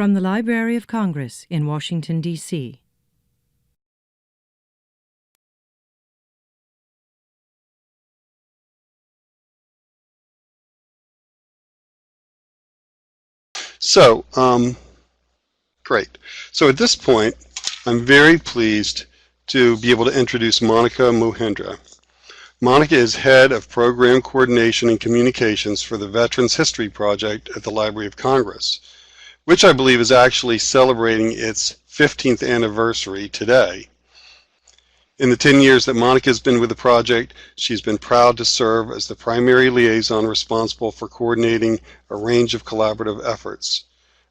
from the Library of Congress in Washington, D.C. So, great. So at this point, I'm very pleased to be able to introduce Monica Mohindra. Monica is Head of Program Coordination and Communications for the Veterans History Project at the Library of Congress, which I believe is actually celebrating its 15th anniversary today. In the 10 years that Monica has been with the project, she's been proud to serve as the primary liaison responsible for coordinating a range of collaborative efforts,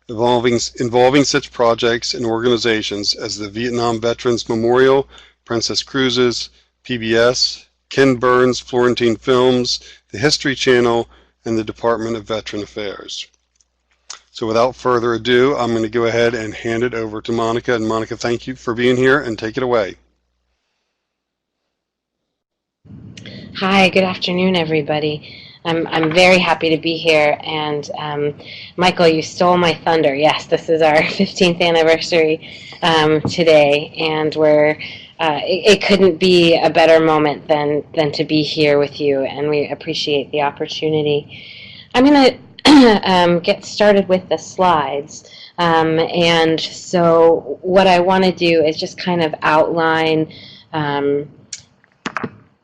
involving such projects and organizations as the Vietnam Veterans Memorial, Princess Cruises, PBS, Ken Burns Florentine Films, the History Channel, and the Department of Veteran Affairs. So without further ado, I'm going to go ahead and hand it over to Monica. And Monica, thank you for being here, and take it away. Hi, good afternoon, everybody. I'm very happy to be here, and Michael, you stole my thunder. Yes, this is our 15th anniversary today, and it couldn't be a better moment than to be here with you, and we appreciate the opportunity. I'm going to get started with the slides, and so what I want to do is just kind of outline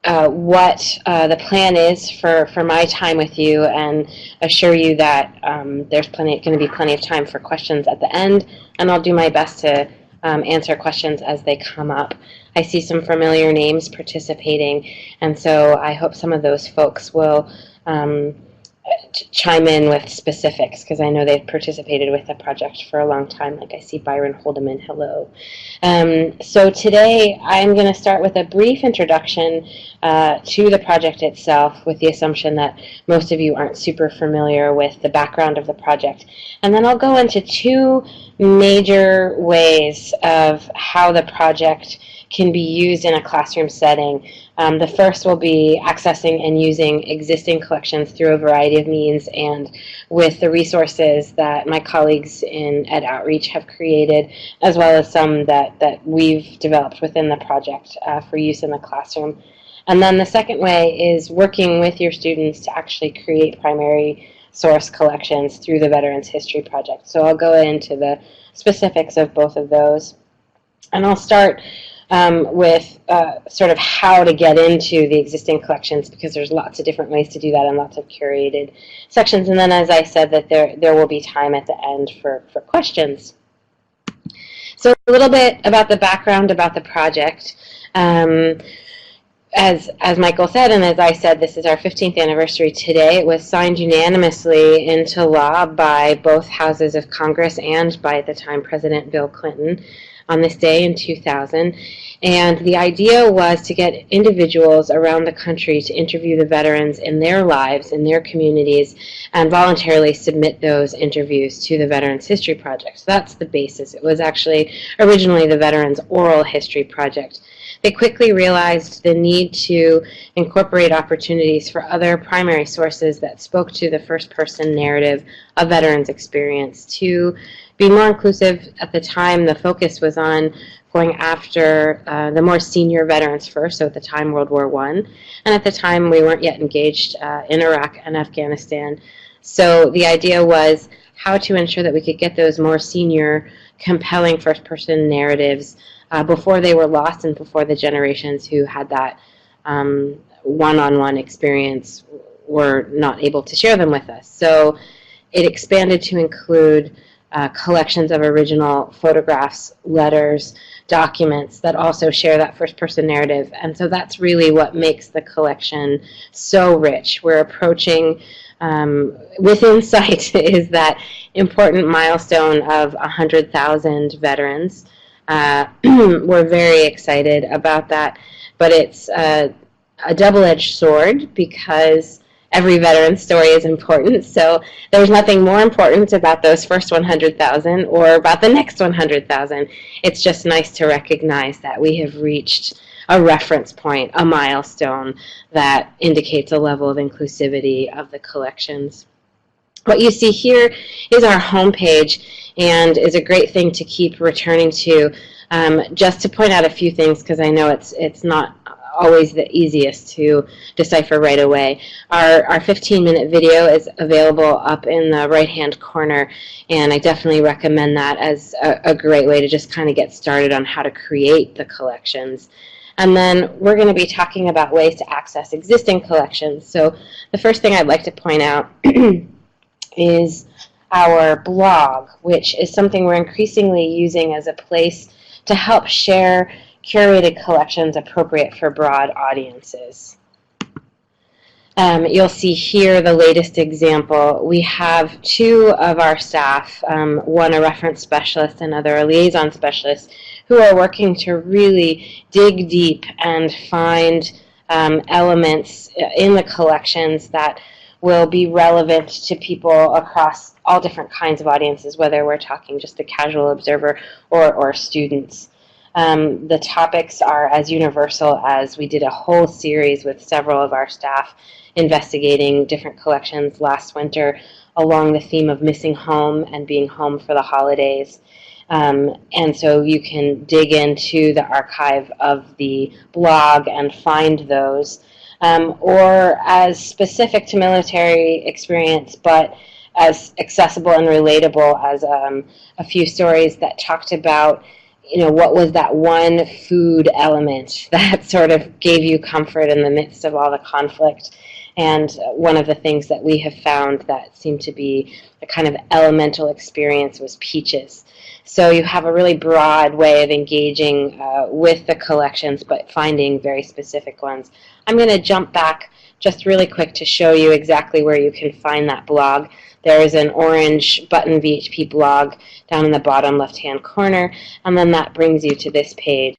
what the plan is for my time with you, and assure you that there's going to be plenty of time for questions at the end, and I'll do my best to answer questions as they come up. I see some familiar names participating, and so I hope some of those folks will chime in with specifics, because I know they've participated with the project for a long time. Like I see Byron Holdeman, hello. So today I'm going to start with a brief introduction to the project itself, with the assumption that most of you aren't super familiar with the background of the project. And then I'll go into two major ways of how the project can be used in a classroom setting. The first will be accessing and using existing collections through a variety of means, and with the resources that my colleagues in Ed Outreach have created, as well as some that we've developed within the project for use in the classroom. And then the second way is working with your students to actually create primary source collections through the Veterans History Project. So I'll go into the specifics of both of those. And I'll start with sort of how to get into the existing collections, because there's lots of different ways to do that and lots of curated sections. And then, as I said, that there will be time at the end for questions. So a little bit about the background about the project. As Michael said, and as I said, this is our 15th anniversary today. It was signed unanimously into law by both houses of Congress and by, at the time, President Bill Clinton on this day in 2000. And the idea was to get individuals around the country to interview the veterans in their lives, in their communities, and voluntarily submit those interviews to the Veterans History Project. So that's the basis. It was actually originally the Veterans Oral History Project. They quickly realized the need to incorporate opportunities for other primary sources that spoke to the first-person narrative of veterans' experience. To be more inclusive, at the time, the focus was on going after the more senior veterans first, so at the time, World War I. And at the time, we weren't yet engaged in Iraq and Afghanistan. So the idea was how to ensure that we could get those more senior, compelling first-person narratives before they were lost and before the generations who had that one-on-one experience were not able to share them with us. So it expanded to include collections of original photographs, letters, documents that also share that first-person narrative. And so that's really what makes the collection so rich. We're approaching, within sight is that important milestone of 100,000 veterans. We're very excited about that, but it's a double-edged sword, because every veteran's story is important. So there's nothing more important about those first 100,000 or about the next 100,000. It's just nice to recognize that we have reached a reference point, a milestone that indicates a level of inclusivity of the collections. What you see here is our homepage, and is a great thing to keep returning to. Just to point out a few things, because I know it's not always the easiest to decipher right away. Our 15-minute video is available up in the right-hand corner, and I definitely recommend that as a great way to just kind of get started on how to create the collections. And then we're going to be talking about ways to access existing collections. So the first thing I'd like to point out is our blog, which is something we're increasingly using as a place to help share curated collections appropriate for broad audiences. You'll see here the latest example. We have two of our staff, one a reference specialist, another a liaison specialist, who are working to really dig deep and find elements in the collections that will be relevant to people across all different kinds of audiences, whether we're talking just the casual observer or students. The topics are as universal as we did a whole series with several of our staff investigating different collections last winter along the theme of missing home and being home for the holidays. And so you can dig into the archive of the blog and find those, or as specific to military experience, but as accessible and relatable as a few stories that talked about, you know, what was that one food element that sort of gave you comfort in the midst of all the conflict. And one of the things that we have found that seemed to be a kind of elemental experience was peaches. So you have a really broad way of engaging with the collections, but finding very specific ones. I'm going to jump back just really quick to show you exactly where you can find that blog. There is an orange button VHP blog down in the bottom left-hand corner, and then that brings you to this page.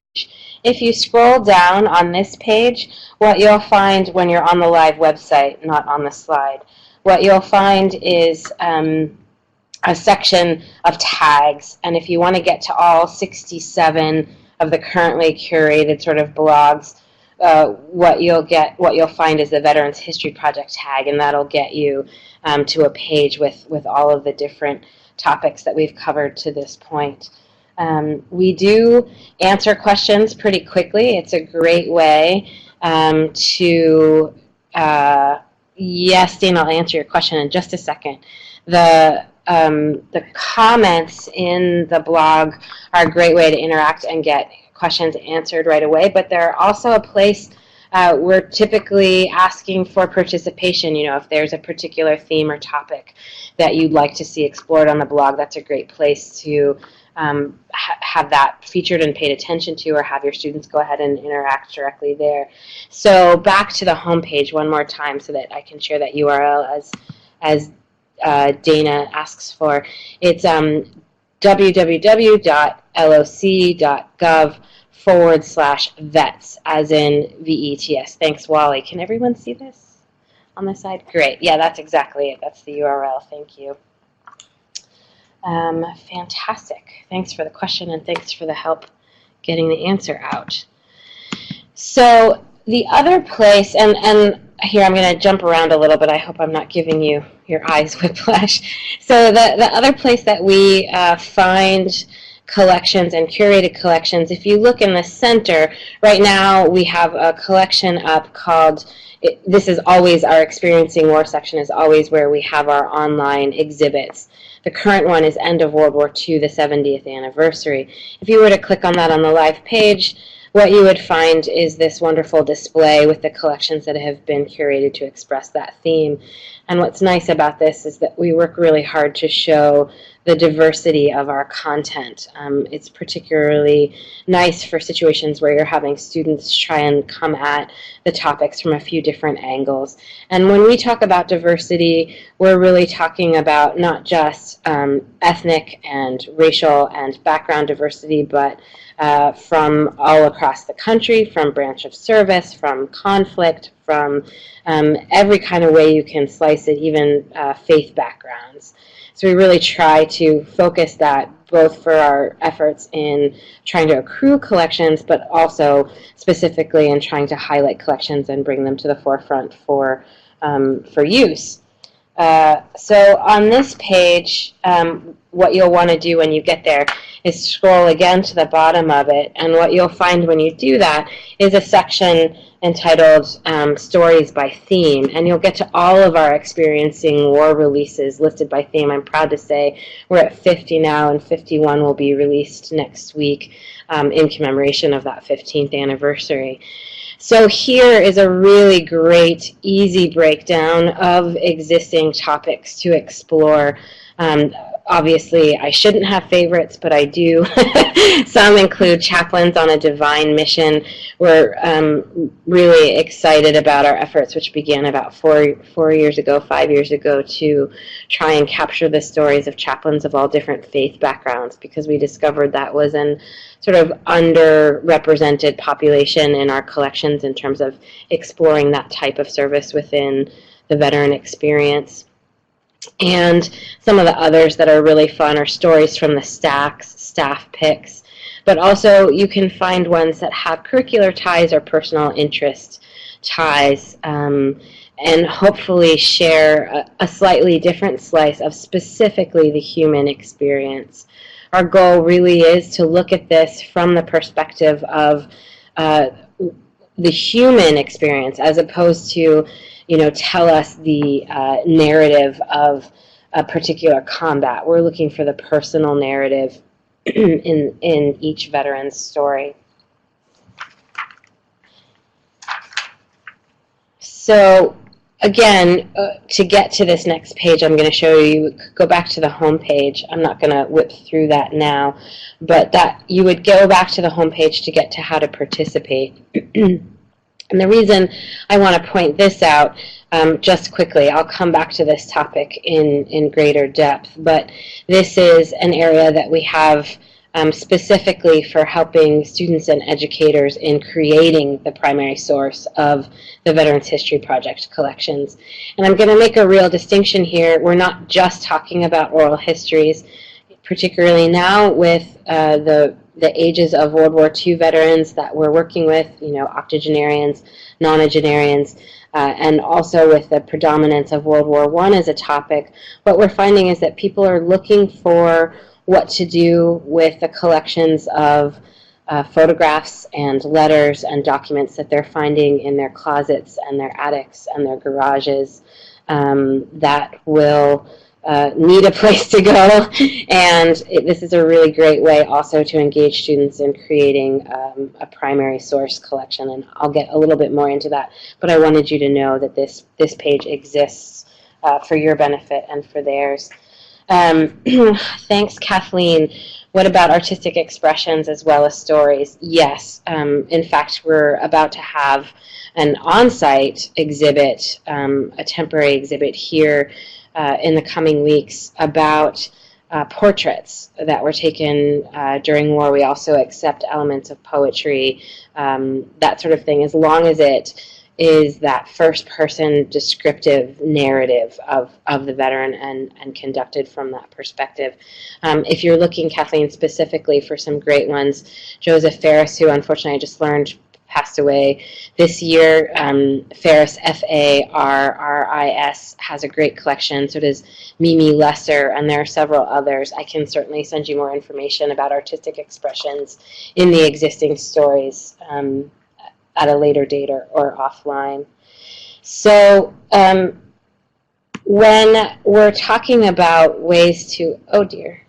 If you scroll down on this page, what you'll find when you're on the live website, not on the slide, what you'll find is a section of tags, and if you want to get to all 67 of the currently curated sort of blogs, what you'll find is the Veterans History Project tag, and that'll get you to a page with all of the different topics that we've covered to this point. We do answer questions pretty quickly. It's a great way to, yes, Dean, I'll answer your question in just a second. The comments in the blog are a great way to interact and get questions answered right away, but they're also a place we're typically asking for participation. You know, if there's a particular theme or topic that you'd like to see explored on the blog, that's a great place to have that featured and paid attention to, or have your students go ahead and interact directly there. So back to the homepage one more time so that I can share that URL as Dana asks for. It's www.loc.gov/vets, as in VETS. Thanks, Wally. Can everyone see this on the side? Great. Yeah, that's exactly it. That's the URL. Thank you. Fantastic. Thanks for the question, and thanks for the help getting the answer out. So the other place, and here I'm going to jump around a little bit. I hope I'm not giving you your eyes whiplash. So the other place that we find collections and curated collections, if you look in the center, right now we have a collection up called, this is always our Experiencing War section, is always where we have our online exhibits. The current one is End of World War II, the 70th anniversary. If you were to click on that on the live page, what you would find is this wonderful display with the collections that have been curated to express that theme. And what's nice about this is that we work really hard to show the diversity of our content. It's particularly nice for situations where you're having students try and come at the topics from a few different angles. And when we talk about diversity, we're really talking about not just ethnic and racial and background diversity, but from all across the country, from branch of service, from conflict, from every kind of way you can slice it, even faith backgrounds. So we really try to focus that both for our efforts in trying to accrue collections, but also specifically in trying to highlight collections and bring them to the forefront for use. So on this page, what you'll want to do when you get there is scroll again to the bottom of it, and what you'll find when you do that is a section entitled Stories by Theme, and you'll get to all of our Experiencing War releases listed by theme. I'm proud to say we're at 50 now, and 51 will be released next week in commemoration of that 15th anniversary. So here is a really great, easy breakdown of existing topics to explore. Obviously, I shouldn't have favorites, but I do. Some include Chaplains on a Divine Mission. We're really excited about our efforts, which began about 5 years ago, to try and capture the stories of chaplains of all different faith backgrounds, because we discovered that was an sort of underrepresented population in our collections in terms of exploring that type of service within the veteran experience. And some of the others that are really fun are stories from the staff picks, but also you can find ones that have curricular ties or personal interest ties, and hopefully share a slightly different slice of specifically the human experience. Our goal really is to look at this from the perspective of the human experience, as opposed to, tell us the narrative of a particular combat. We're looking for the personal narrative in each veteran's story. So again, to get to this next page, I'm going to show you, go back to the home page. I'm not going to whip through that now, but that you would go back to the home page to get to how to participate. And the reason I want to point this out, just quickly, I'll come back to this topic in greater depth, but this is an area that we have specifically for helping students and educators in creating the primary source of the Veterans History Project collections. And I'm going to make a real distinction here. We're not just talking about oral histories, particularly now with the ages of World War II veterans that we're working with, octogenarians, nonagenarians, and also with the predominance of World War I as a topic. What we're finding is that people are looking for what to do with the collections of photographs and letters and documents that they're finding in their closets and their attics and their garages that will need a place to go. And this is a really great way also to engage students in creating a primary source collection. And I'll get a little bit more into that, but I wanted you to know that this page exists for your benefit and for theirs. Thanks, Kathleen. What about artistic expressions as well as stories? Yes. In fact, we're about to have an on-site exhibit, a temporary exhibit here in the coming weeks about portraits that were taken during war. We also accept elements of poetry, that sort of thing, as long as it is that first-person descriptive narrative of the veteran and conducted from that perspective. If you're looking, Kathleen, specifically for some great ones, Joseph Ferris, who unfortunately I just learned passed away this year, Ferris, F-A-R-R-I-S, has a great collection. So does Mimi Lesser, and there are several others. I can certainly send you more information about artistic expressions in the existing stories at a later date or offline. So when we're talking about ways to, oh dear,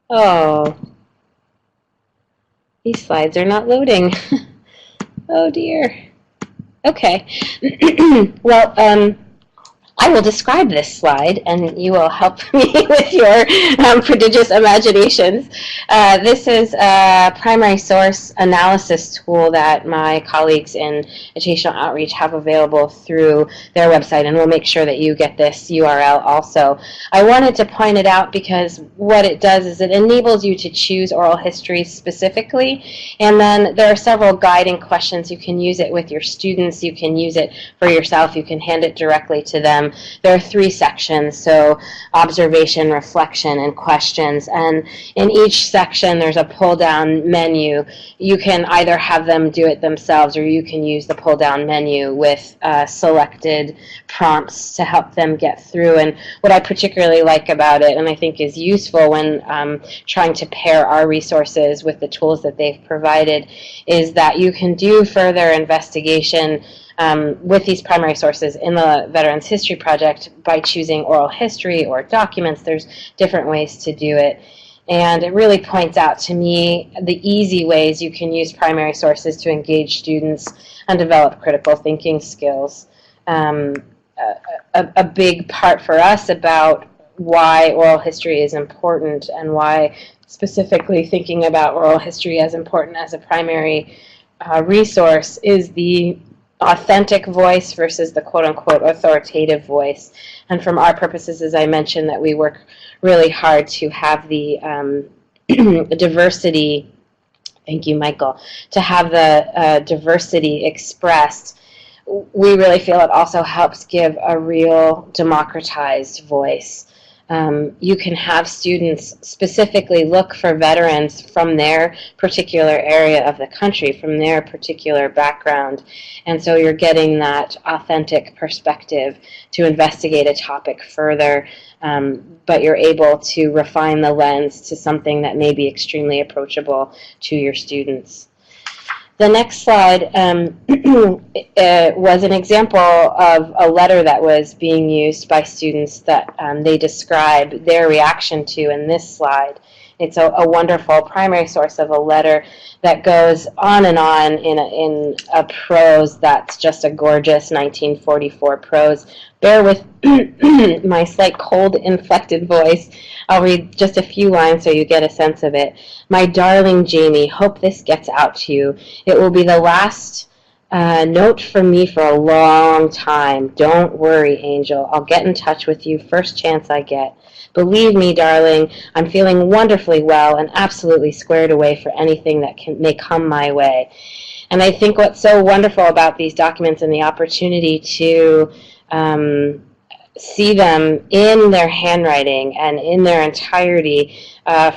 oh, these slides are not loading. Oh dear. Okay. Well, I will describe this slide, and you will help me with your prodigious imaginations. This is a primary source analysis tool that my colleagues in educational outreach have available through their website, and we'll make sure that you get this URL also. I wanted to point it out because what it does is it enables you to choose oral histories specifically, and then there are several guiding questions. You can use it with your students, you can use it for yourself, you can hand it directly to them. there are 3 sections, so observation, reflection, and questions. And in each section, there's a pull-down menu. You can either have them do it themselves, or you can use the pull-down menu with selected prompts to help them get through. And what I particularly like about it, and I think is useful when trying to pair our resources with the tools that they've provided, is that you can do further investigation with these primary sources in the Veterans History Project by choosing oral history or documents. There's different ways to do it. And it really points out to me the easy ways you can use primary sources to engage students and develop critical thinking skills. A big part for us about why oral history is important, and why specifically thinking about oral history as important as a primary resource, is the authentic voice versus the quote-unquote authoritative voice. And from our purposes, as I mentioned, that we work really hard to have the diversity, thank you, Michael, to have the diversity expressed. We really feel it also helps give a real democratized voice. You can have students specifically look for veterans from their particular area of the country, from their particular background, and so you're getting that authentic perspective to investigate a topic further, but you're able to refine the lens to something that may be extremely approachable to your students. The next slide was an example of a letter that was being used by students that they describe their reaction to in this slide. It's a wonderful primary source of a letter that goes on in a prose that's just a gorgeous 1944 prose. Bear with my slight cold inflected voice. I'll read just a few lines so you get a sense of it. My darling Jamie, hope this gets out to you. It will be the last note from me for a long time. Don't worry, Angel. I'll get in touch with you first chance I get. Believe me, darling, I'm feeling wonderfully well and absolutely squared away for anything that may come my way. And I think what's so wonderful about these documents and the opportunity to see them in their handwriting and in their entirety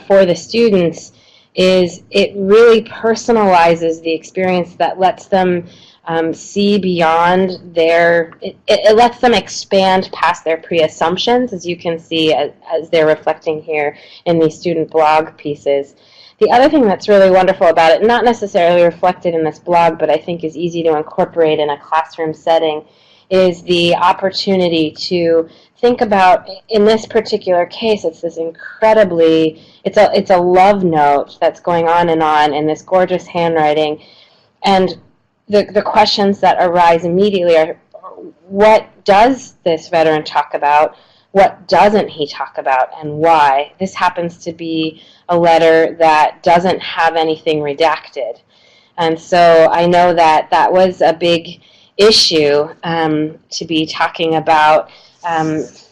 for the students is it really personalizes the experience, that lets them see beyond it lets them expand past their pre-assumptions, as you can see as they're reflecting here in these student blog pieces. The other thing that's really wonderful about it, not necessarily reflected in this blog, but I think is easy to incorporate in a classroom setting, is the opportunity to think about, in this particular case, it's this incredibly, it's a love note that's going on in this gorgeous handwriting, and the questions that arise immediately are, what does this veteran talk about? What doesn't he talk about, and why? This happens to be a letter that doesn't have anything redacted. And so I know that that was a big issue to be talking about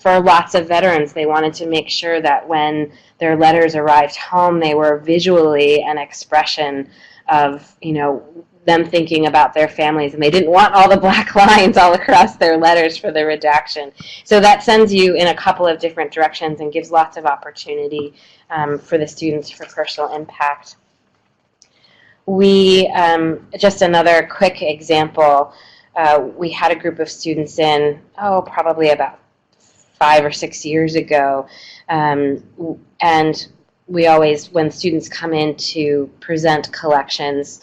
for lots of veterans. They wanted to make sure that when their letters arrived home, they were visually an expression of, them thinking about their families, and they didn't want all the black lines all across their letters for the redaction. So that sends you in a couple of different directions and gives lots of opportunity for the students for personal impact. We, just another quick example, we had a group of students in, probably about 5 or 6 years ago, and we always, when students come in to present collections,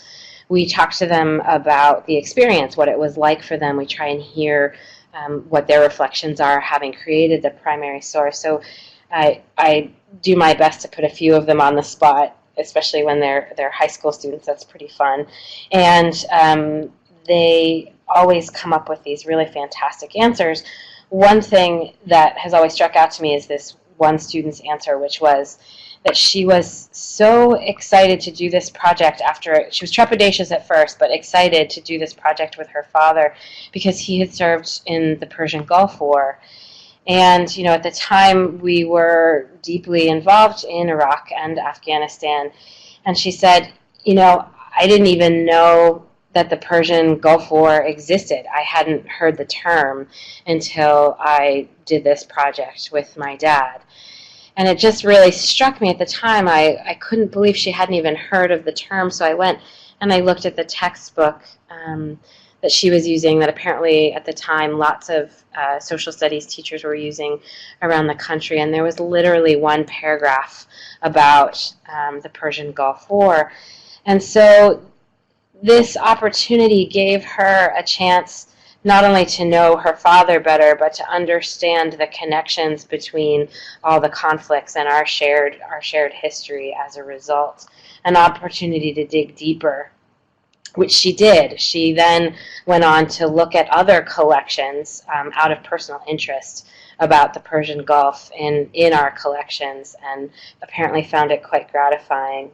we talk to them about the experience, what it was like for them. We try and hear what their reflections are, having created the primary source. So I do my best to put a few of them on the spot, especially when they're high school students. That's pretty fun. And they always come up with these really fantastic answers. One thing that has always struck out to me is this one student's answer, which was that she was so excited to do this project after, she was trepidatious at first, but excited to do this project with her father because he had served in the Persian Gulf War. And, at the time we were deeply involved in Iraq and Afghanistan. And she said, I didn't even know that the Persian Gulf War existed. I hadn't heard the term until I did this project with my dad. And it just really struck me at the time. I couldn't believe she hadn't even heard of the term, so I went and I looked at the textbook that she was using, that apparently at the time lots of social studies teachers were using around the country, and there was literally one paragraph about the Persian Gulf War. And so this opportunity gave her a chance not only to know her father better, but to understand the connections between all the conflicts and our shared history as a result. An opportunity to dig deeper, which she did. She then went on to look at other collections out of personal interest about the Persian Gulf in our collections, and apparently found it quite gratifying.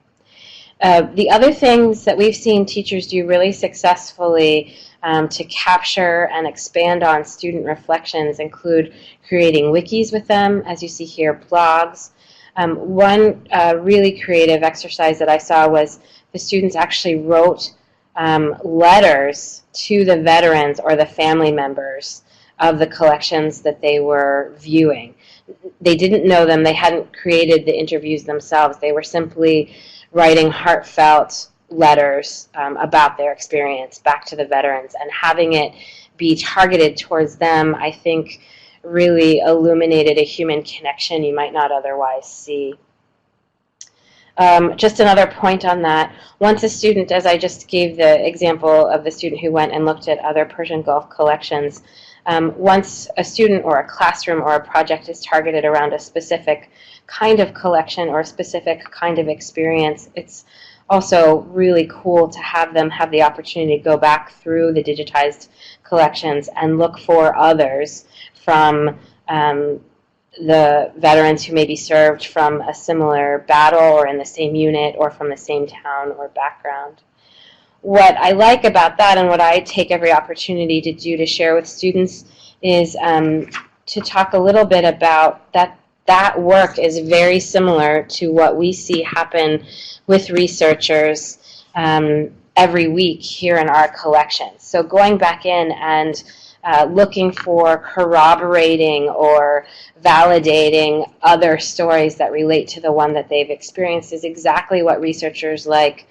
The other things that we've seen teachers do really successfully to capture and expand on student reflections include creating wikis with them, as you see here, blogs. One really creative exercise that I saw was the students actually wrote letters to the veterans or the family members of the collections that they were viewing. They didn't know them. They hadn't created the interviews themselves. They were simply writing heartfelt letters about their experience back to the veterans, and having it be targeted towards them, I think, really illuminated a human connection you might not otherwise see. Just another point on that, once a student, as I just gave the example of the student who went and looked at other Persian Gulf collections, once a student or a classroom or a project is targeted around a specific kind of collection or a specific kind of experience, it's also really cool to have them have the opportunity to go back through the digitized collections and look for others from the veterans who maybe served from a similar battle or in the same unit or from the same town or background. What I like about that, and what I take every opportunity to do to share with students, is to talk a little bit about that work is very similar to what we see happen with researchers every week here in our collections. So going back in and looking for corroborating or validating other stories that relate to the one that they've experienced is exactly what researchers like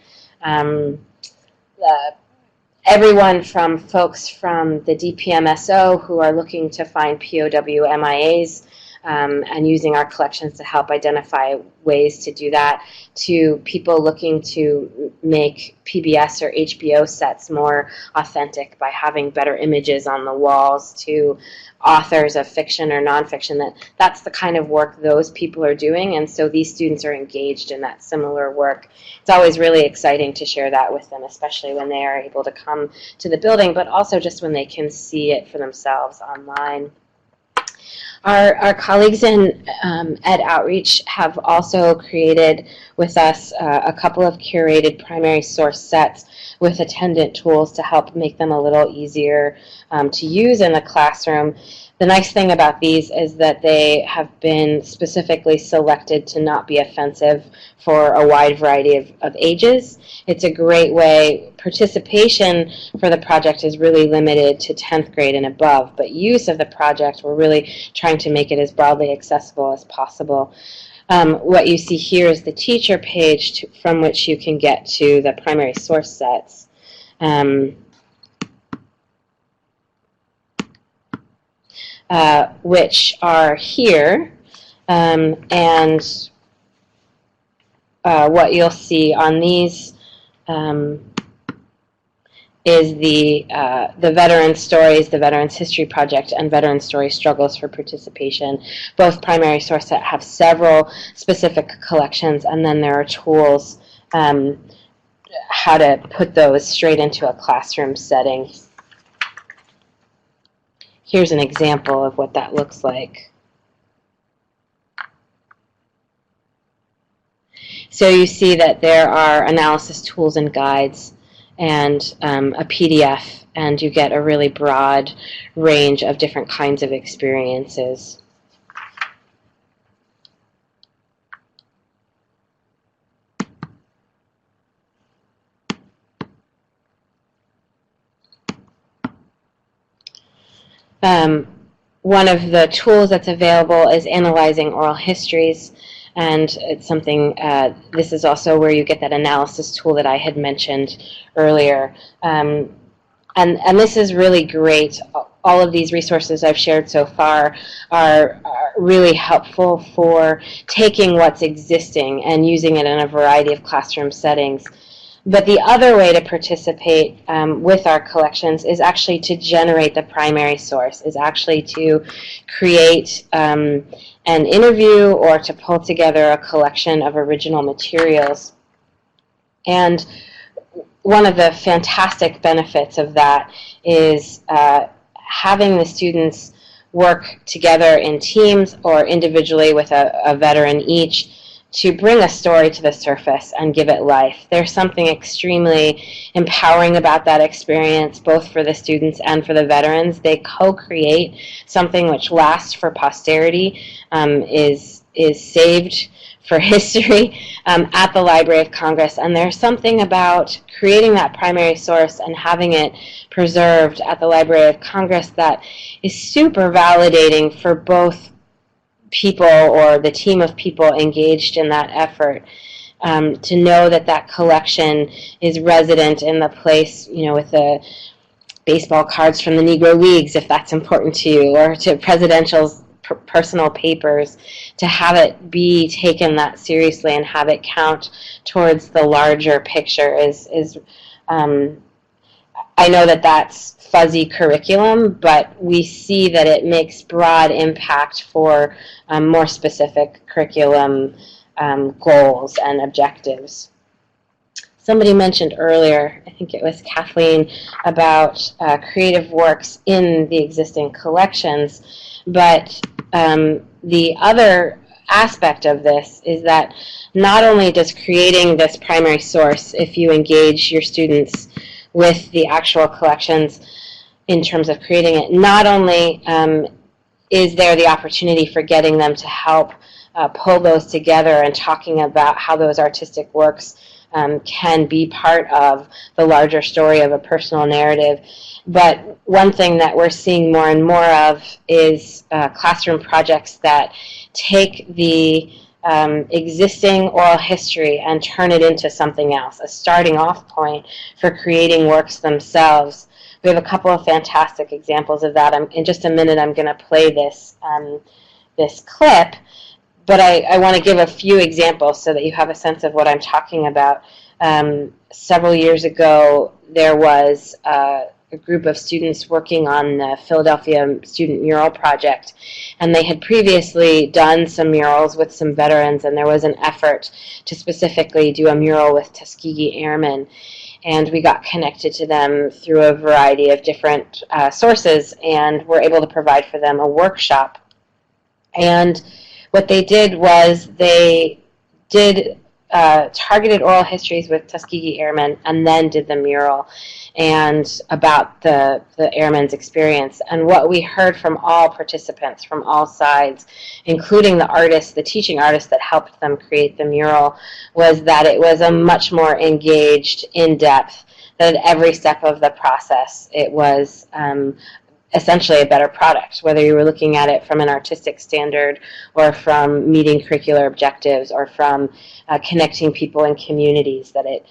everyone from folks from the DPMSO who are looking to find POW MIAs and using our collections to help identify ways to do that, to people looking to make PBS or HBO sets more authentic by having better images on the walls, to authors of fiction or nonfiction. That's the kind of work those people are doing, and so these students are engaged in that similar work. It's always really exciting to share that with them, especially when they are able to come to the building, but also just when they can see it for themselves online. Our colleagues in Ed Outreach have also created with us a couple of curated primary source sets with attendant tools to help make them a little easier to use in the classroom. The nice thing about these is that they have been specifically selected to not be offensive for a wide variety of ages. It's a great way. Participation for the project is really limited to 10th grade and above, but use of the project, we're really trying to make it as broadly accessible as possible. What you see here is the teacher page from which you can get to the primary source sets. Which are here, and what you'll see on these is the Veteran Stories, the Veterans History Project, and Veteran Story Struggles for Participation. Both primary source set have several specific collections, and then there are tools how to put those straight into a classroom setting. Here's an example of what that looks like. So you see that there are analysis tools and guides and a PDF, and you get a really broad range of different kinds of experiences. One of the tools that's available is analyzing oral histories, and it's something, this is also where you get that analysis tool that I had mentioned earlier. And this is really great. All of these resources I've shared so far are really helpful for taking what's existing and using it in a variety of classroom settings. But the other way to participate with our collections is actually to generate the primary source, is actually to create an interview or to pull together a collection of original materials. And one of the fantastic benefits of that is having the students work together in teams or individually with a veteran each to bring a story to the surface and give it life. There's something extremely empowering about that experience, both for the students and for the veterans. They co-create something which lasts for posterity, is saved for history at the Library of Congress. And there's something about creating that primary source and having it preserved at the Library of Congress that is super validating for both people or the team of people engaged in that effort. To know that that collection is resident in the place, you know, with the baseball cards from the Negro Leagues, if that's important to you, or to presidential personal papers, to have it be taken that seriously and have it count towards the larger picture is I know that that's fuzzy curriculum, but we see that it makes broad impact for more specific curriculum goals and objectives. Somebody mentioned earlier, I think it was Kathleen, about creative works in the existing collections, but the other aspect of this is that not only does creating this primary source, if you engage your students with the actual collections in terms of creating it, not only is there the opportunity for getting them to help pull those together and talking about how those artistic works can be part of the larger story of a personal narrative, but one thing that we're seeing more and more of is classroom projects that take the existing oral history and turn it into something else, a starting off point for creating works themselves. We have a couple of fantastic examples of that. In just a minute, I'm going to play this clip, but I want to give a few examples so that you have a sense of what I'm talking about. Several years ago, there was a group of students working on the Philadelphia Student Mural Project, and they had previously done some murals with some veterans, and there was an effort to specifically do a mural with Tuskegee Airmen. And we got connected to them through a variety of different sources and were able to provide for them a workshop. And what they did was they did targeted oral histories with Tuskegee Airmen and then did the mural and about the airmen's experience. And what we heard from all participants from all sides, including the artists, the teaching artists that helped them create the mural, was that it was a much more engaged, in-depth, that at every step of the process it was essentially a better product, whether you were looking at it from an artistic standard or from meeting curricular objectives or from connecting people in communities, that it,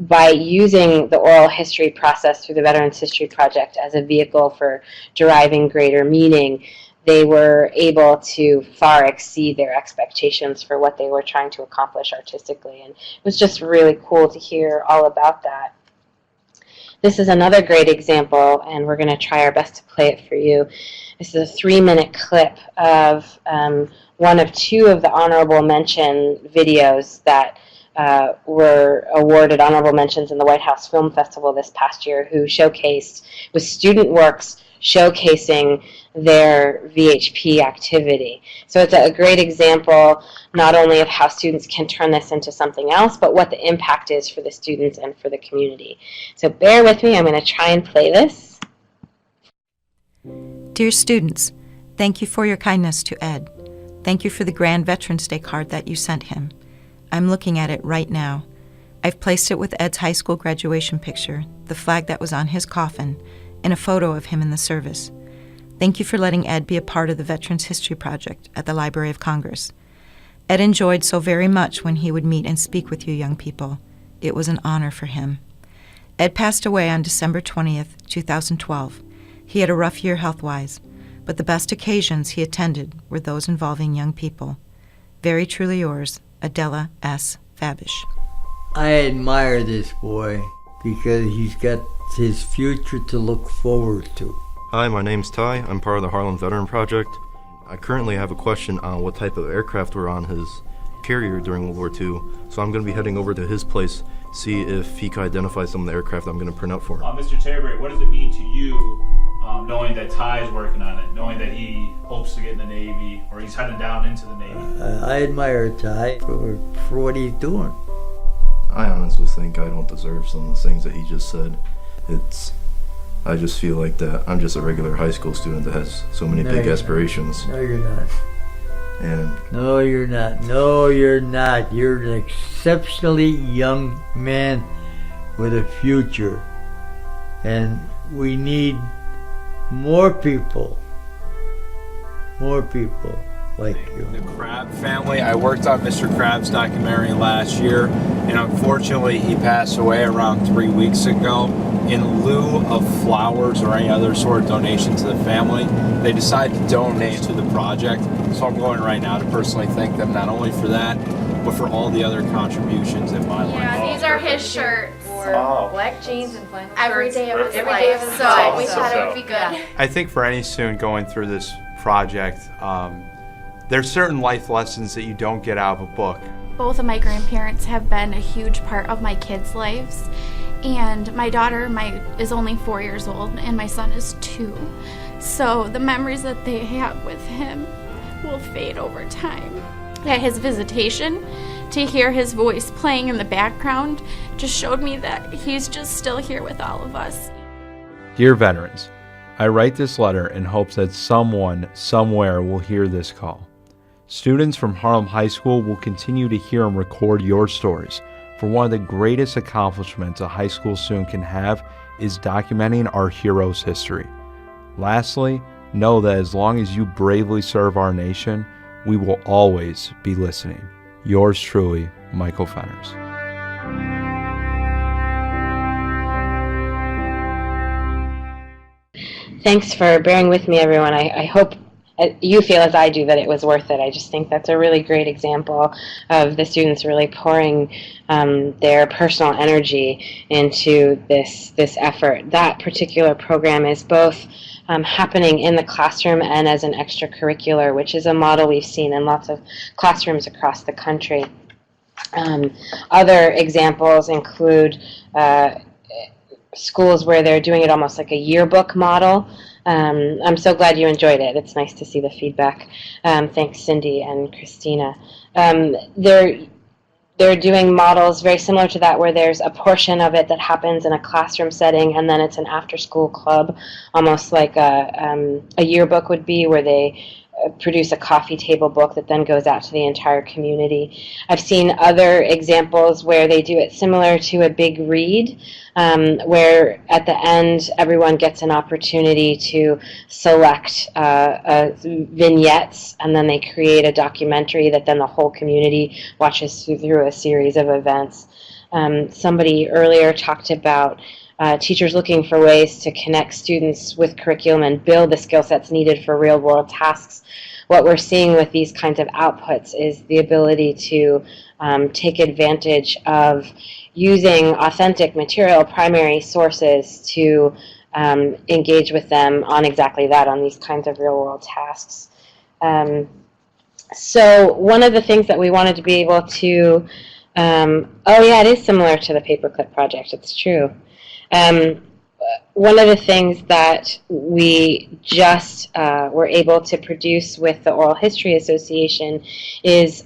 by using the oral history process through the Veterans History Project as a vehicle for deriving greater meaning, they were able to far exceed their expectations for what they were trying to accomplish artistically. And it was just really cool to hear all about that. This is another great example, and we're going to try our best to play it for you. This is a 3-minute clip of one of 2 of the honorable mention videos that were awarded honorable mentions in the White House Film Festival this past year, who showcased, with student works showcasing their VHP activity. So it's a great example not only of how students can turn this into something else, but what the impact is for the students and for the community. So bear with me, I'm going to try and play this. Dear students, thank you for your kindness to Ed. Thank you for the Grand Veterans Day card that you sent him. I'm looking at it right now. I've placed it with Ed's high school graduation picture, the flag that was on his coffin, and a photo of him in the service. Thank you for letting Ed be a part of the Veterans History Project at the Library of Congress. Ed enjoyed so very much when he would meet and speak with you young people. It was an honor for him. Ed passed away on December 20th, 2012. He had a rough year health-wise, but the best occasions he attended were those involving young people. Very truly yours, Adela S. Fabish. I admire this boy because he's got his future to look forward to. Hi, my name's Ty. I'm part of the Harlem Veteran Project. I currently have a question on what type of aircraft were on his carrier during World War II, so I'm going to be heading over to his place, see if he can identify some of the aircraft I'm going to print out for him. Mr. Terry, what does it mean to you knowing that Ty is working on it, knowing that he hopes to get in the Navy, or he's heading down into the Navy? I admire Ty for what he's doing. I honestly think I don't deserve some of the things that he just said. I just feel like that I'm just a regular high school student that has so many big aspirations. No, you're not. And No, you're not. No, you're not. You're an exceptionally young man with a future. And we need more people like you. The Crab family. I worked on Mr. Crab's documentary last year, and unfortunately he passed away around 3 weeks ago. In lieu of flowers or any other sort of donation to the family, they decided to donate to the project. So I'm going right now to personally thank them, not only for that, but for all the other contributions in my life. Yeah, these are his shirts. Black jeans and flannel Every shirts. day of his Every life. day of his So life. we thought it would be good. I think for any student going through this project, there's certain life lessons that you don't get out of a book. Both of my grandparents have been a huge part of my kids' lives. And my daughter is only 4 years old, and my son is 2. So the memories that they have with him will fade over time. At his visitation, to hear his voice playing in the background just showed me that he's just still here with all of us. Dear veterans, I write this letter in hopes that someone, somewhere will hear this call. Students from Harlem High School will continue to hear and record your stories. For one of the greatest accomplishments a high school student can have is documenting our heroes' history. Lastly, know that as long as you bravely serve our nation, we will always be listening. Yours truly, Michael Fenners. Thanks for bearing with me, everyone. I hope you feel as I do that it was worth it. I just think that's a really great example of the students really pouring their personal energy into this effort. That particular program is both happening in the classroom and as an extracurricular, which is a model we've seen in lots of classrooms across the country. Other examples include schools where they're doing it almost like a yearbook model. I'm so glad you enjoyed it. It's nice to see the feedback. Thanks, Cindy and Christina. They're doing models very similar to that, where there's a portion of it that happens in a classroom setting, and then it's an after-school club, almost like a yearbook would be, where they produce a coffee table book that then goes out to the entire community. I've seen other examples where they do it similar to a big read, where at the end everyone gets an opportunity to select vignettes, and then they create a documentary that then the whole community watches through a series of events. Somebody earlier talked about teachers looking for ways to connect students with curriculum and build the skill sets needed for real-world tasks. What we're seeing with these kinds of outputs is the ability to take advantage of using authentic material, primary sources, to engage with them on exactly that, on these kinds of real-world tasks. So one of the things that we wanted to be able to, oh yeah, it is similar to the paperclip project, it's true. One of the things that we just were able to produce with the Oral History Association is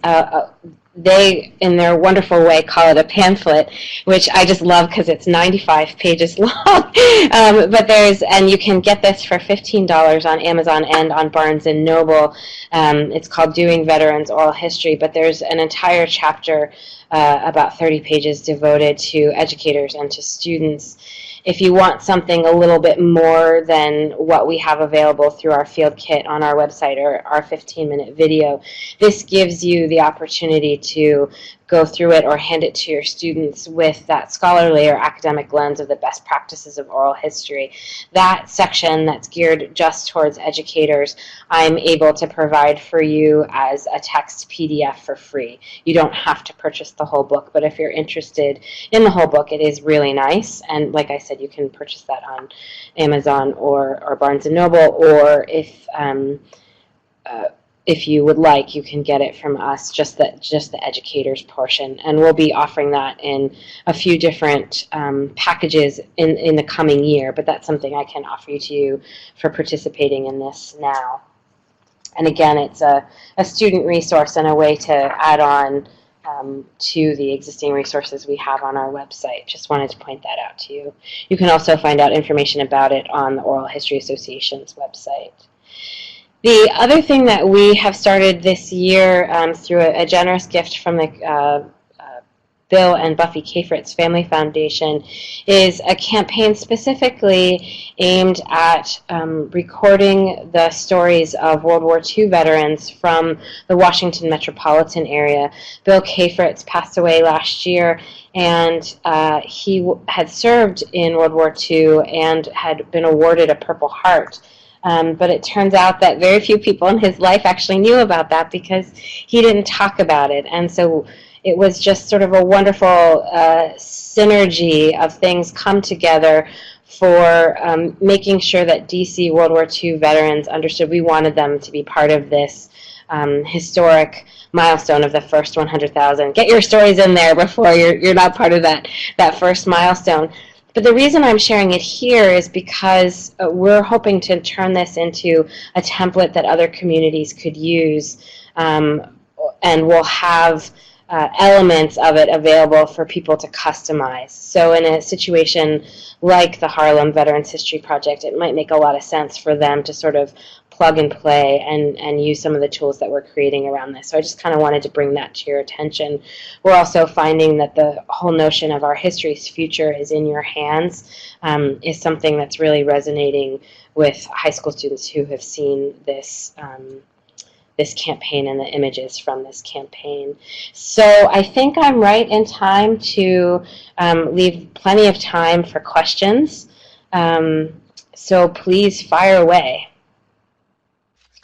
they, in their wonderful way, call it a pamphlet, which I just love because it's 95 pages long. But and you can get this for $15 on Amazon and on Barnes & Noble. It's called Doing Veterans Oral History, but there's an entire chapter, about 30 pages, devoted to educators and to students. if you want something a little bit more than what we have available through our field kit on our website or our 15-minute video, this gives you the opportunity to go through it or hand it to your students with that scholarly or academic lens of the best practices of oral history. That section that's geared just towards educators, I'm able to provide for you as a text PDF for free. You don't have to purchase the whole book, but if you're interested in the whole book, it is really nice. And like I said, you can purchase that on Amazon or Barnes & Noble, or if you would like, you can get it from us, just the educators portion. And we'll be offering that in a few different packages in the coming year, but that's something I can offer you to you for participating in this now. And again, it's a student resource and a way to add on to the existing resources we have on our website. Just wanted to point that out to you. You can also find out information about it on the Oral History Association's website. The other thing that we have started this year through a generous gift from the Bill and Buffy Kafritz Family Foundation is a campaign specifically aimed at recording the stories of World War II veterans from the Washington metropolitan area. Bill Kafritz passed away last year, and he had served in World War II and had been awarded a Purple Heart. But it turns out that very few people in his life actually knew about that because he didn't talk about it. And so it was just sort of a wonderful synergy of things come together for making sure that DC World War II veterans understood we wanted them to be part of this historic milestone of the first 100,000. Get your stories in there before you're not part of that first milestone. But the reason I'm sharing it here is because we're hoping to turn this into a template that other communities could use, and we'll have elements of it available for people to customize. So in a situation like the Harlem Veterans History Project, it might make a lot of sense for them to sort of plug and play and use some of the tools that we're creating around this. So I just kind of wanted to bring that to your attention. We're also finding that the whole notion of our history's future is in your hands is something that's really resonating with high school students who have seen this this campaign and the images from this campaign. So I think I'm right in time to leave plenty of time for questions. So please fire away.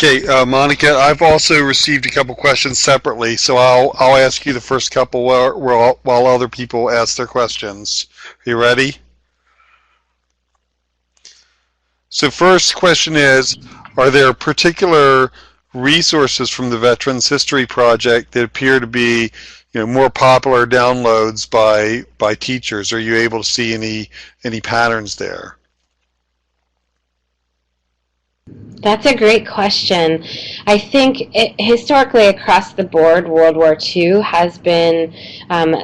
Okay, Monica, I've also received a couple questions separately, so I'll ask you the first couple while other people ask their questions. Are you ready? So first question is, are there particular resources from the Veterans History Project that appear to be more popular downloads by teachers? Are you able to see any patterns there? That's a great question. I think historically across the board, World War II has been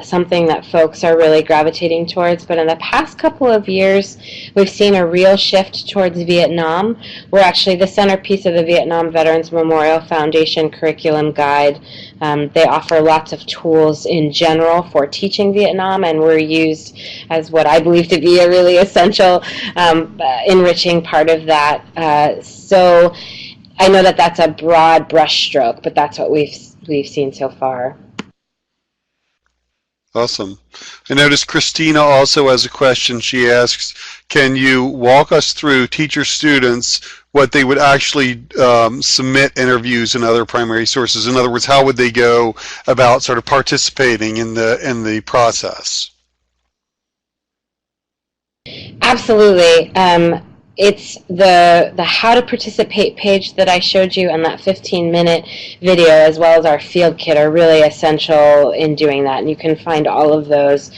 something that folks are really gravitating towards, but in the past couple of years, we've seen a real shift towards Vietnam. We're actually the centerpiece of the Vietnam Veterans Memorial Foundation Curriculum Guide. They offer lots of tools in general for teaching Vietnam, and we're used as what I believe to be a really essential, enriching part of that. So I know that that's a broad brushstroke, but that's what we've seen so far. Awesome. I noticed Christina also has a question. She asks, can you walk us through teacher students what they would actually submit interviews and other primary sources? In other words, how would they go about sort of participating in the process? Absolutely. It's the how to participate page that I showed you and that 15-minute video, as well as our field kit, are really essential in doing that. And you can find all of those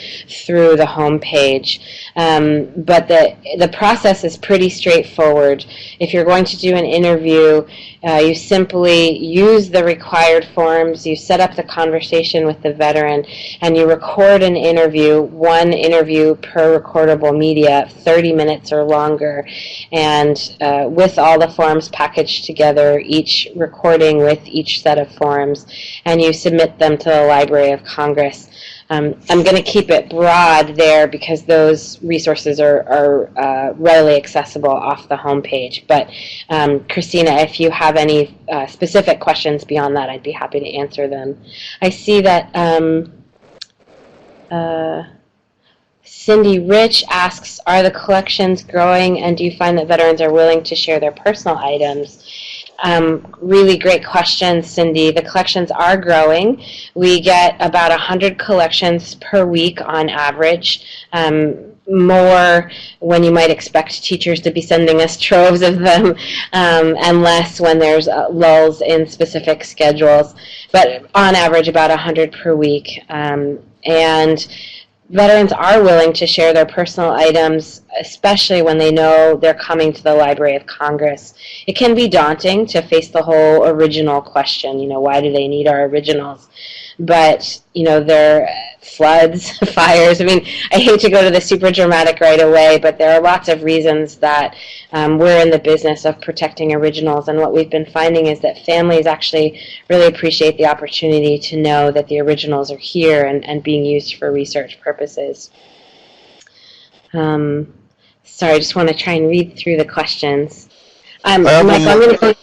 through the home page. But the process is pretty straightforward. If you're going to do an interview, you simply use the required forms, you set up the conversation with the veteran, and you record an interview, one interview per recordable media, 30 minutes or longer. And with all the forms packaged together, each recording with each set of forms, and you submit them to the Library of Congress. I'm going to keep it broad there because those resources are readily accessible off the homepage. But Christina, if you have any specific questions beyond that, I'd be happy to answer them. I see that Cindy Rich asks, are the collections growing, and do you find that veterans are willing to share their personal items? Really great question, Cindy. The collections are growing. We get about 100 collections per week on average. More when you might expect teachers to be sending us troves of them, and less when there's lulls in specific schedules. But on average, about 100 per week. And veterans are willing to share their personal items, especially when they know they're coming to the Library of Congress. It can be daunting to face the whole original question, why do they need our originals? But, there are floods, fires. I hate to go to the super dramatic right away, but there are lots of reasons that we're in the business of protecting originals. And what we've been finding is that families actually really appreciate the opportunity to know that the originals are here and being used for research purposes. Sorry, I just want to try and read through the questions. Michael, I'm going to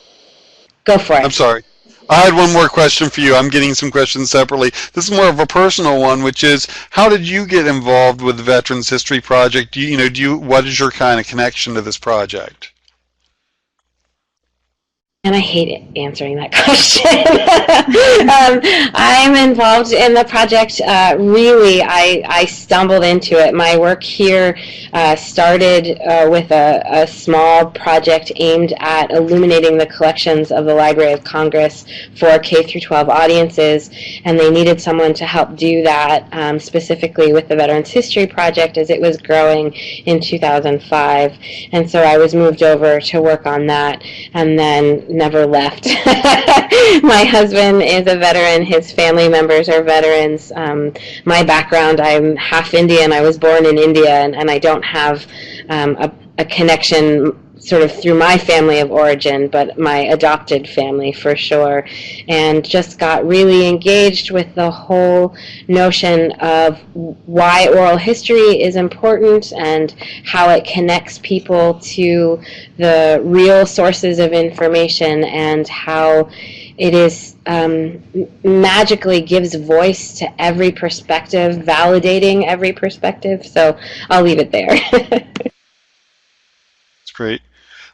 go for it. I'm sorry. I had one more question for you. I'm getting some questions separately. This is more of a personal one, which is, how did you get involved with the Veterans History Project? What is your kind of connection to this project? And I hate answering that question. I'm involved in the project. Really, I stumbled into it. My work here started with a small project aimed at illuminating the collections of the Library of Congress for K through 12 audiences, and they needed someone to help do that, specifically with the Veterans History Project as it was growing in 2005. And so I was moved over to work on that, and then never left. My husband is a veteran. His family members are veterans. My background, I'm half Indian. I was born in India, and I don't have a connection sort of through my family of origin, but my adopted family for sure, and just got really engaged with the whole notion of why oral history is important and how it connects people to the real sources of information, and how it is magically gives voice to every perspective, validating every perspective. So I'll leave it there. That's great.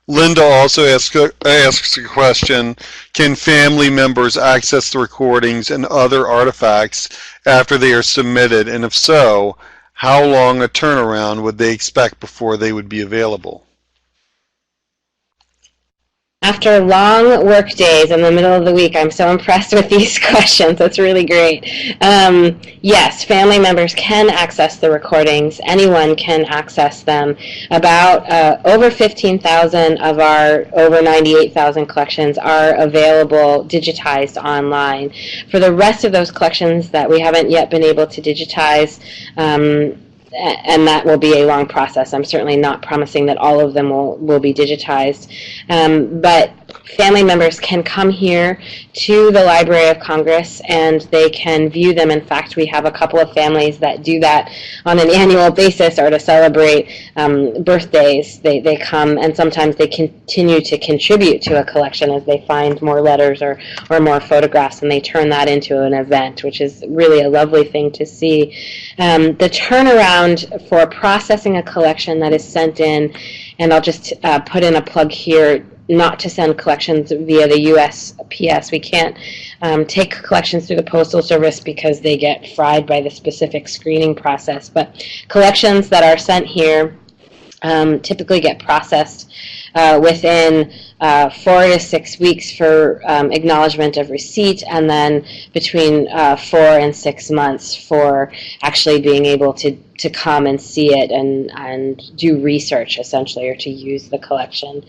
Linda also asks a question, can family members access the recordings and other artifacts after they are submitted? And if so, how long a turnaround would they expect before they would be available? After long work days in the middle of the week, I'm so impressed with these questions. That's really great. Yes, family members can access the recordings. Anyone can access them. About over 15,000 of our over 98,000 collections are available digitized online. For the rest of those collections that we haven't yet been able to digitize, and that will be a long process. I'm certainly not promising that all of them will be digitized. But family members can come here to the Library of Congress and they can view them. In fact, we have a couple of families that do that on an annual basis, or to celebrate birthdays. They come, and sometimes they continue to contribute to a collection as they find more letters or more photographs, and they turn that into an event, which is really a lovely thing to see. The turnaround for processing a collection that is sent in, and I'll just put in a plug here, not to send collections via the USPS. We can't take collections through the Postal Service because they get fried by the specific screening process. But collections that are sent here typically get processed within 4 to 6 weeks for acknowledgement of receipt, and then between 4 and 6 months for actually being able to come and see it and do research, essentially, or to use the collection.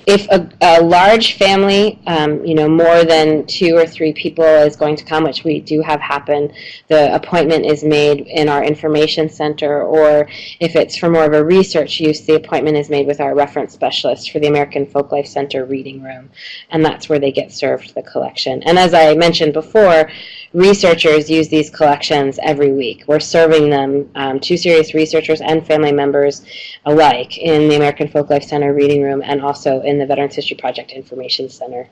If a large family, more than 2 or 3 people is going to come, which we do have happen, the appointment is made in our information center, or if it's for more of a research use, the appointment is made with our reference specialist for the American Folklife Center reading room, and that's where they get served the collection. And as I mentioned before, researchers use these collections every week. We're serving them to serious researchers and family members alike in the American Folklife Center Reading Room and also in the Veterans History Project Information Center.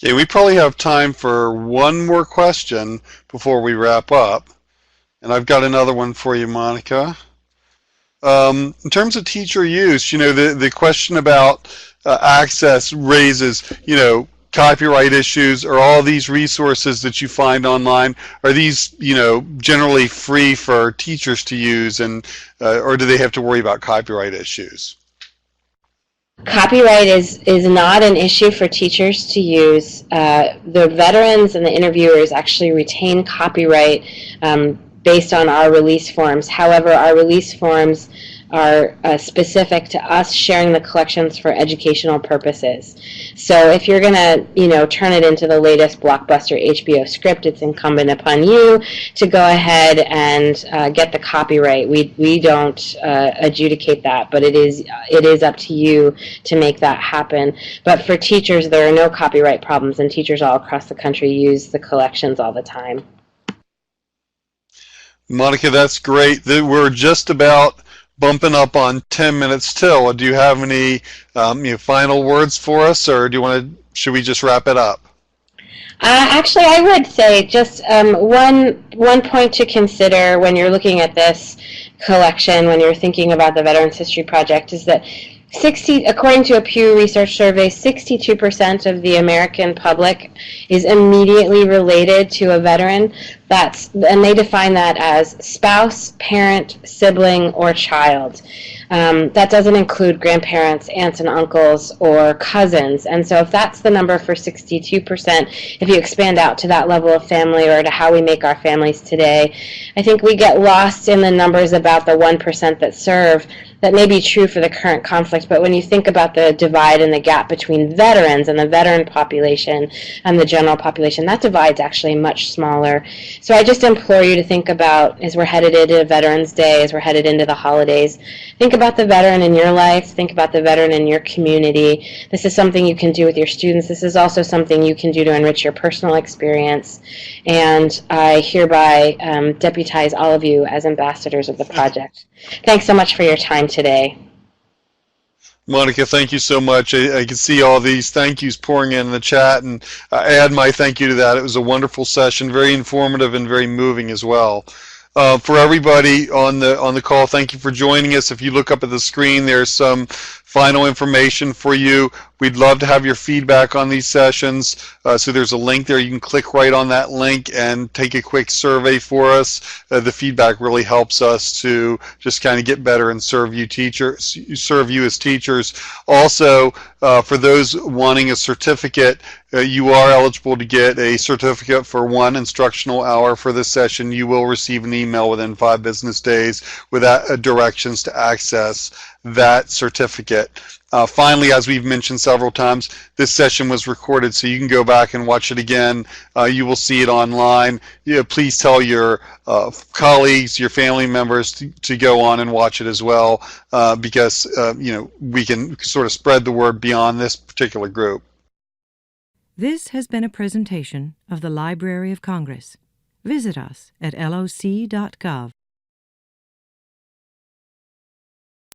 Okay, we probably have time for one more question before we wrap up. And I've got another one for you, Monica. In terms of teacher use, you know, the question about access raises, you know, copyright issues. Are all these resources that you find online, are these, you know, generally free for teachers to use, and or do they have to worry about copyright issues? Copyright is not an issue for teachers to use. The veterans and the interviewers actually retain copyright based on our release forms. However, our release forms are specific to us sharing the collections for educational purposes. So if you're going to, you know, turn it into the latest blockbuster HBO script, it's incumbent upon you to go ahead and get the copyright. We don't adjudicate that, but it is up to you to make that happen. But for teachers, there are no copyright problems, and teachers all across the country use the collections all the time. Monica, that's great. We're just about bumping up on 10 minutes till. Do you have any you know, final words for us, or do you want to? Should we just wrap it up? Actually, I would say just one point to consider when you're looking at this collection, when you're thinking about the Veterans History Project, is that according to a Pew Research survey, 62% of the American public is immediately related to a veteran. And they define that as spouse, parent, sibling, or child. That doesn't include grandparents, aunts and uncles, or cousins. And so if that's the number for 62%, if you expand out to that level of family or to how we make our families today, I think we get lost in the numbers about the 1% that serve. That may be true for the current conflict, but when you think about the divide and the gap between veterans and the veteran population and the general population, that divide's actually much smaller. So I just implore you to think about, as we're headed into Veterans Day, as we're headed into the holidays, think about the veteran in your life, think about the veteran in your community. This is something you can do with your students. This is also something you can do to enrich your personal experience. And I hereby deputize all of you as ambassadors of the project. Thanks so much for your time today. Monica, thank you so much. I can see all these thank yous pouring in the chat, and I add my thank you to that. It was a wonderful session, very informative and very moving as well. For everybody on the call, thank you for joining us. If you look up at the screen, there's some final information for you. We'd love to have your feedback on these sessions. So there's a link there. You can click right on that link and take a quick survey for us. The feedback really helps us to just kind of get better and serve you as teachers. Also, for those wanting a certificate, you are eligible to get a certificate for 1 instructional hour for this session. You will receive an email within 5 business days with directions to access that certificate. Finally, as we've mentioned several times, this session was recorded, so you can go back and watch it again. You will see it online. Please tell your colleagues, your family members to go on and watch it as well, because you know, we can sort of spread the word beyond this particular group. This has been a presentation of the Library of Congress. Visit us at loc.gov.